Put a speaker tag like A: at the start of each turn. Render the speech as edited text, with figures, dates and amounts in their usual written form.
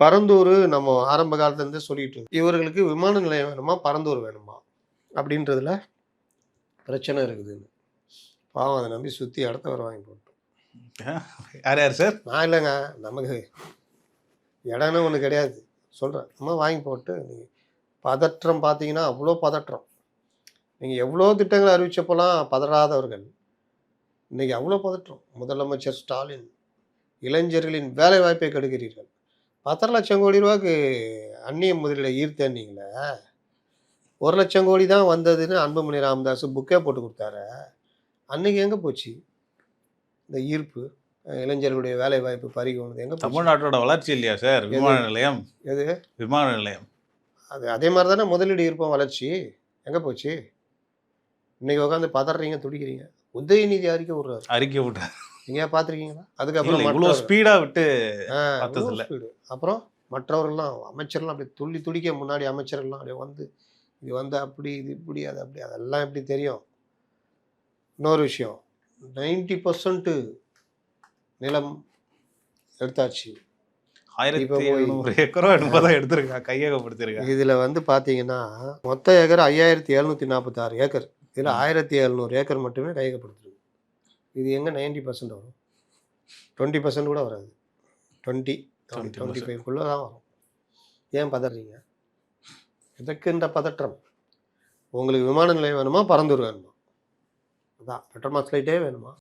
A: பரந்தூர் நம்ம ஆரம்ப காலத்துலேருந்தே சொல்லிட்டு இருக்கோம். இவர்களுக்கு விமான நிலையம் வேணுமா, பரந்தூர் வேணுமா அப்படின்றதுல பிரச்சனை இருக்குதுன்னு. பாவம் அதை நம்பி சுற்றி இடத்த வர வாங்கி போட்டோம்.
B: யார் யார் சார்?
A: நான் இல்லைங்க, நமக்கு இடம்னு ஒன்று கிடையாது சொல்கிறேன். நம்ம வாங்கி போட்டு பதற்றம் பார்த்தீங்கன்னா அவ்வளோ பதற்றம். நீங்கள் எவ்வளோ திட்டங்கள் அறிவிச்சப்போலாம் பதறாதவர்கள் இன்றைக்கி அவ்வளோ பதற்றம். முதலமைச்சர் ஸ்டாலின் இளைஞர்களின் வேலை வாய்ப்பை கெடுக்கிறீர்கள். 10 லட்சம் கோடி ரூபாய்க்கு அந்நிய முதலீடை ஈர்த்தன்னீங்களே, 1 லட்சம் கோடி தான் வந்ததுன்னு அன்புமணி ராமதாஸ் புக்கே போட்டு கொடுத்தாரு. அன்னைக்கு எங்கே போச்சு இந்த ஈர்ப்பு? இளைஞர்களுடைய வேலை வாய்ப்பு பறிகோனது எங்கே?
B: தமிழ்நாட்டோட வளர்ச்சி இல்லையா சார்? விமான நிலையம்.
A: எது
B: விமான நிலையம்?
A: அது அதே மாதிரி தானே முதலீடு ஈர்ப்போம் வளர்ச்சி. எங்கே போச்சு? இன்னைக்கு உட்காந்து பதறீங்க, துடிக்கிறீங்க. உதயநிதி அறிக்கை விட்டார். நீங்கள் பார்த்துருக்கீங்களா? அதுக்கப்புறம்
B: இவ்வளோ ஸ்பீடாக விட்டு
A: ஸ்பீடு. அப்புறம் மற்றவர்கள்லாம் அமைச்சர்லாம் அப்படி துள்ளி துடிக்க முன்னாடி அமைச்சர்கள்லாம் அப்படியே வந்து இது வந்து அப்படி இது இப்படி அது அப்படி அதெல்லாம் எப்படி தெரியும்? இன்னொரு விஷயம், 90% நிலம் எடுத்தாச்சு.
B: 1700 ஏக்கரோ என்னமோ தான் எடுத்திருக்கா, கையகப்படுத்திருக்கா.
A: இதில் வந்து பார்த்தீங்கன்னா மொத்த ஏக்கர் 5746 ஏக்கர். இதில் 1700 ஏக்கர் மட்டுமே கையகப்படுத்திருக்கு. இது எங்கே 90% வரும்? 20% கூட வராது. 25 தான் வரும். ஏன் பதறீங்க? எதற்கு இந்த பதற்றம்? உங்களுக்கு விமான நிலையம் வேணுமா, பரந்தூர் வேணுமா? அதான் பெட்ரோமாஸ் லைட்டே வேணுமா?